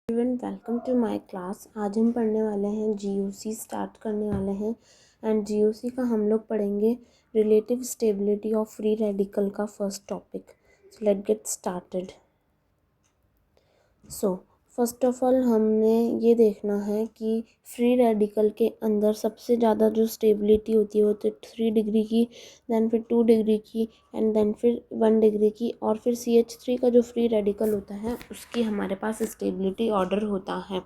Everyone, welcome to my class. आज हम पढ़ने वाले हैं जीओसी स्टार्ट करने वाले हैं। एंड जीओसी का हम लोग पढ़ेंगे relative stability of free radical का first topic. So let get started. So first of all हमने ये देखना है कि फ्री रेडिकल के अंदर सबसे ज़्यादा जो स्टेबिलिटी होती है वो तो 3 डिग्री की, देन फिर 2 डिग्री की, एंड देन फिर 1 डिग्री की, और फिर CH3 का जो फ्री रेडिकल होता है उसकी हमारे पास स्टेबिलिटी ऑर्डर होता है।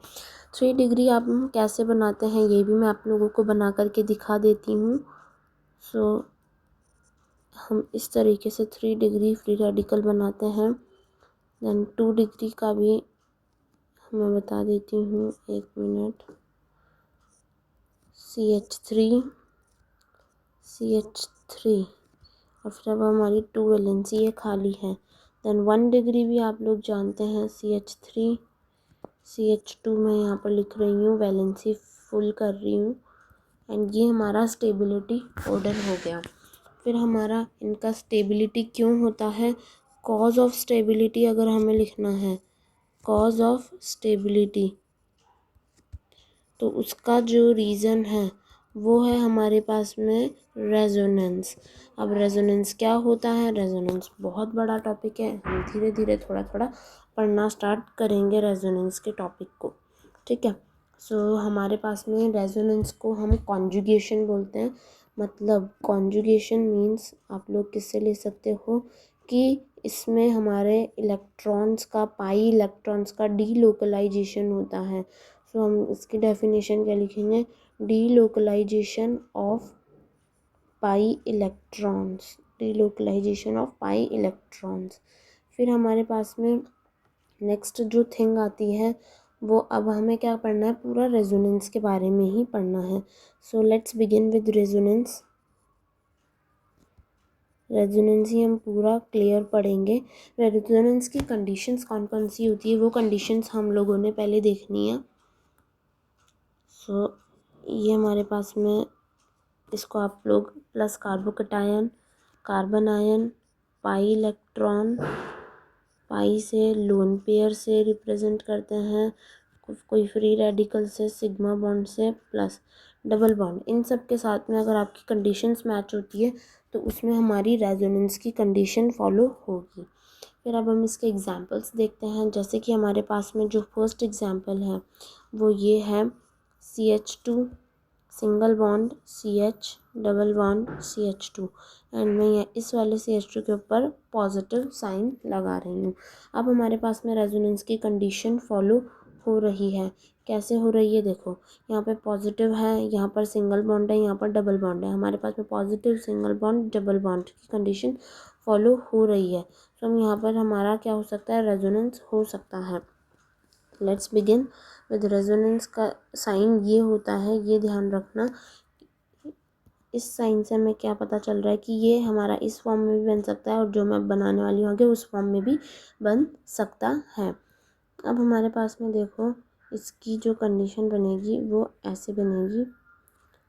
3 डिग्री आप कैसे बनाते हैं ये भी मैं आप लोगों को बना करके दिखा देती हूँ। सो हम इस तरीके से 3 डिग्री फ्री रेडिकल बनाते हैं। देन 2 डिग्री का भी मैं बता देती हूँ, 1 मिनट। CH3 और फिर अब हमारी 2 वैलेंसी ये खाली है। देन 1 डिग्री भी आप लोग जानते हैं, CH3 CH2 मैं यहाँ पर लिख रही हूँ, वैलेंसी फुल कर रही हूँ। एंड ये हमारा स्टेबिलिटी ऑर्डर हो गया। फिर हमारा इनका स्टेबिलिटी क्यों होता है, कॉज ऑफ स्टेबिलिटी अगर हमें लिखना है, कॉज ऑफ स्टेबिलिटी, तो उसका जो रीज़न है वो है हमारे पास में रेजोनेंस। अब रेजोनेंस क्या होता है, रेजोनेंस बहुत बड़ा टॉपिक है, हम धीरे धीरे थोड़ा थोड़ा पढ़ना स्टार्ट करेंगे रेजोनेंस के टॉपिक को, ठीक है। सो हमारे पास में रेजोनेंस को हम कॉन्जुगेशन बोलते हैं। मतलब कॉन्जुगेशन मीन्स आप लोग किससे ले सकते हो कि इसमें हमारे इलेक्ट्रॉन्स का, पाई इलेक्ट्रॉन्स का डीलोकलाइजेशन होता है। सो हम इसकी डेफिनेशन क्या लिखेंगे, delocalisation of pi electrons, delocalisation of pi electrons. फिर हमारे पास में नेक्स्ट जो थिंग आती है वो, अब हमें क्या पढ़ना है, पूरा रेजोनेंस के बारे में ही पढ़ना है। So let's begin with resonance. Resonance ही हम पूरा क्लियर पढ़ेंगे। रेजोनेंस की कंडीशंस कौन कौन सी होती है वो कंडीशंस हम लोगों ने पहले देखनी है। सो ये हमारे पास में, इसको आप लोग plus carbocation, carbon ion, pi electron, pi से लोन पेयर से रिप्रेजेंट करते हैं, कोई फ्री रेडिकल से, सिग्मा बॉन्ड से, प्लस डबल बॉन्ड। इन सब के साथ में अगर आपकी कंडीशंस मैच होती है तो उसमें हमारी रेजोनेंस की कंडीशन फॉलो होगी। फिर अब हम इसके एग्जांपल्स देखते हैं। जैसे कि हमारे पास में जो फर्स्ट एग्जांपल है वो ये है, CH2 single bond CH, double bond CH2, and मैं ये इस वाले CH2 के ऊपर पॉजिटिव साइन लगा रही हूँ। अब हमारे पास में रेजोनेंस की कंडीशन फॉलो हो रही है। कैसे हो रही है, देखो यहाँ पे पॉजिटिव है, यहाँ पर सिंगल बॉन्ड है, यहाँ पर डबल बॉन्ड है, हमारे पास में positive single bond double bond की कंडीशन फॉलो हो रही है। तो हम यहाँ पर हमारा क्या हो सकता है, रेजोनेंस हो सकता है। लेट्स बिगिन विद रेजोनेंस का साइन ये होता है, ये ध्यान रखना। इस साइन से हमें क्या पता चल रहा है कि ये हमारा इस फॉर्म में भी बन सकता है और जो मैं बनाने वाली हूँ आगे उस फॉर्म में भी बन सकता है। अब हमारे पास में देखो, इसकी जो कंडीशन बनेगी वो ऐसे बनेगी।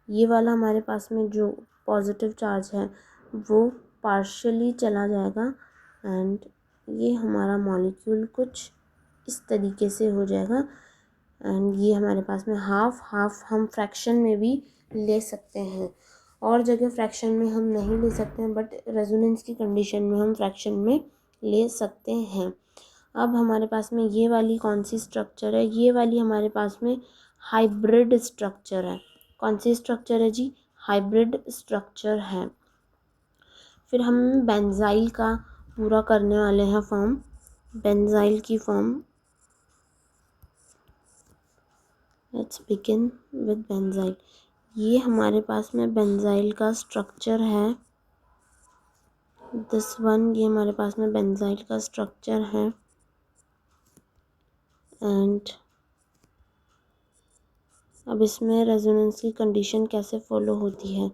ये वाला हमारे पास में जो पॉजिटिव चार्ज है वो पार्शियली चला जाएगा, एंड ये हमारा मॉलिक्यूल कुछ इस तरीके से हो जाएगा। एंड ये हमारे पास में हाफ हाफ हम फ्रैक्शन में भी ले सकते हैं, और जगह फ्रैक्शन में हम नहीं ले सकते हैं, बट रेजोनेंस की कंडीशन में हम फ्रैक्शन में ले सकते हैं। अब हमारे पास में ये वाली कौन सी स्ट्रक्चर है, ये वाली हमारे पास में हाइब्रिड स्ट्रक्चर है। कौन सी स्ट्रक्चर है जी, हाइब्रिड स्ट्रक्चर है। फिर हम बेंजाइल का पूरा करने वाले हैं फॉर्म, बेंजाइल की form. Let's begin with benzyl. ये हमारे पास में बेंजाइल का स्ट्रक्चर है, दिस वन, ये हमारे पास में बेंजाइल का स्ट्रक्चर है। एंड अब इसमें रेजोनेंस की कंडीशन कैसे फॉलो होती है,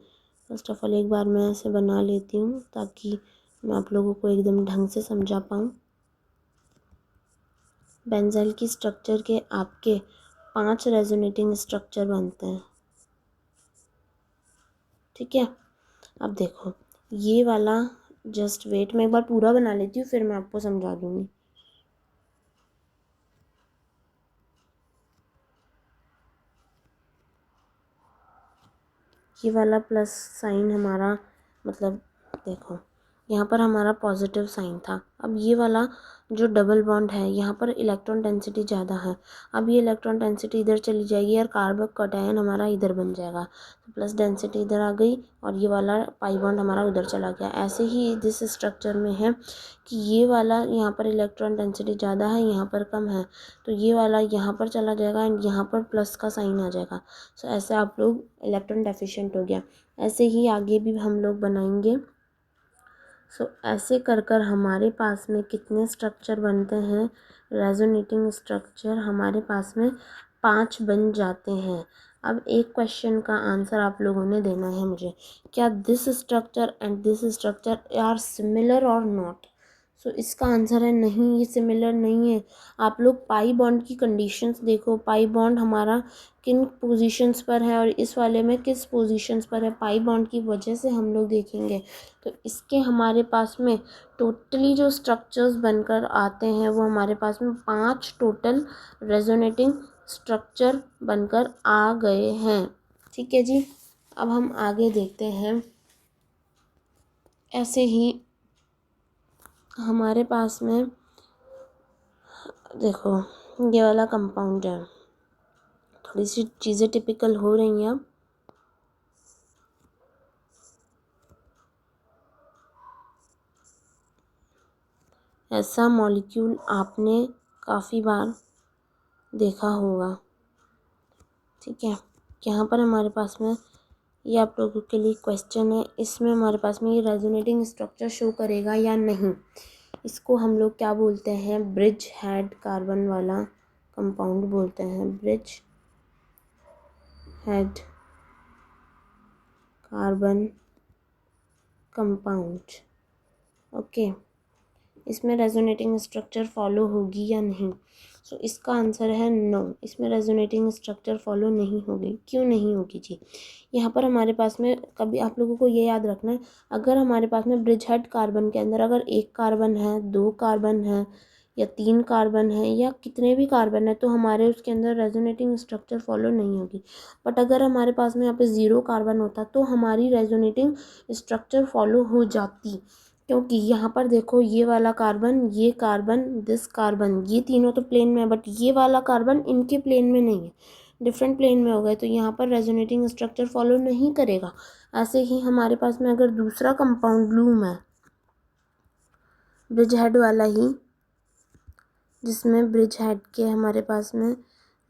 फर्स्ट ऑफ ऑल एक बार मैं ऐसे बना लेती हूँ ताकि मैं आप लोगों को एकदम ढंग से समझा पाऊँ। बेंजाइल की स्ट्रक्चर के आपके 5 रेजोनेटिंग स्ट्रक्चर बनते हैं, ठीक है। अब देखो ये वाला, जस्ट वेट, मैं एक बार पूरा बना लेती हूँ फिर मैं आपको समझा दूँगी। ये वाला प्लस साइन हमारा मतलब देखो यहाँ पर हमारा पॉजिटिव साइन था। अब ये वाला जो डबल बॉन्ड है यहाँ पर इलेक्ट्रॉन डेंसिटी ज़्यादा है। अब ये इलेक्ट्रॉन डेंसिटी इधर चली जाएगी और कार्बन कटायन हमारा इधर बन जाएगा, तो प्लस डेंसिटी इधर आ गई और ये वाला पाई बॉन्ड हमारा उधर चला गया। ऐसे ही जिस स्ट्रक्चर में है कि ये वाला यहाँ पर इलेक्ट्रॉन डेंसिटी ज़्यादा है, यहाँ पर कम है, तो ये वाला यहाँ पर चला जाएगा एंड यहाँ पर प्लस का साइन आ जाएगा। सो ऐसे आप लोग इलेक्ट्रॉन डेफिशिएंट हो गया। ऐसे ही आगे भी हम लोग बनाएंगे। सो ऐसे कर कर हमारे पास में कितने स्ट्रक्चर बनते हैं, रेजोनेटिंग स्ट्रक्चर हमारे पास में 5 बन जाते हैं। अब एक क्वेश्चन का आंसर आप लोगों ने देना है मुझे, क्या this structure and this structure are similar और नॉट। सो इसका आंसर है नहीं, ये सिमिलर नहीं है। आप लोग पाई बॉन्ड की कंडीशंस देखो, पाई बॉन्ड हमारा किन पोजीशंस पर है और इस वाले में किस पोजीशंस पर है, पाई बॉन्ड की वजह से हम लोग देखेंगे। तो इसके हमारे पास में टोटली जो स्ट्रक्चर्स बनकर आते हैं वो हमारे पास में 5 टोटल रेजोनेटिंग स्ट्रक्चर बनकर आ गए हैं। ठीक है जी, अब हम आगे देखते हैं। ऐसे ही हमारे पास में देखो ये वाला कंपाउंड है, थोड़ी सी चीज़ें टिपिकल हो रही हैं। अब ऐसा मॉलिक्यूल आपने काफ़ी बार देखा होगा। ठीक है, यहाँ पर हमारे पास में ये आप लोगों के लिए क्वेश्चन है, इसमें हमारे पास में ये रेजोनेटिंग स्ट्रक्चर शो करेगा या नहीं। इसको हम लोग क्या बोलते हैं, ब्रिज हेड कार्बन वाला कंपाउंड बोलते हैं, bridge head carbon compound. Okay, इसमें रेजोनेटिंग स्ट्रक्चर फॉलो होगी या नहीं। सो इसका आंसर है नो, इसमें रेजोनेटिंग स्ट्रक्चर फॉलो नहीं होगी। क्यों नहीं होगी जी, यहाँ पर हमारे पास में कभी आप लोगों को ये याद रखना है, अगर हमारे पास में ब्रिज हेड कार्बन के अंदर अगर 1 कार्बन है, 2 कार्बन है या 3 कार्बन है या कितने भी कार्बन है, तो हमारे उसके अंदर रेजोनेटिंग स्ट्रक्चर फॉलो नहीं होगी। बट अगर हमारे पास में यहाँ पे 0 कार्बन होता तो हमारी रेजोनेटिंग स्ट्रक्चर फॉलो हो जाती, क्योंकि यहाँ पर देखो ये वाला कार्बन, ये कार्बन, दिस कार्बन, ये तीनों तो प्लेन में है, बट ये वाला कार्बन इनके प्लेन में नहीं है, डिफरेंट प्लेन में हो गए, तो यहाँ पर रेजोनेटिंग स्ट्रक्चर फॉलो नहीं करेगा। ऐसे ही हमारे पास में अगर दूसरा कंपाउंड लूँ मैं, ब्रिज हेड वाला ही, जिसमें ब्रिज हेड के हमारे पास में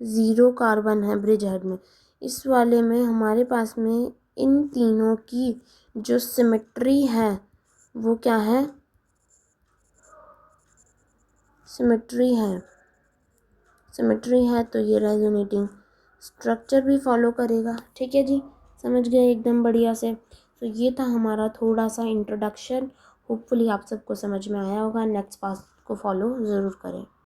0 कार्बन है ब्रिज हेड में, इस वाले में हमारे पास में इन तीनों की जो सिमेट्री है वो क्या है, सिमेट्री है, सिमेट्री है, तो ये रेजोनेटिंग स्ट्रक्चर भी फॉलो करेगा। ठीक है जी, समझ गए एकदम बढ़िया से। तो ये था हमारा थोड़ा सा इंट्रोडक्शन, होपफुली आप सबको समझ में आया होगा। नेक्स्ट पार्ट को फॉलो ज़रूर करें।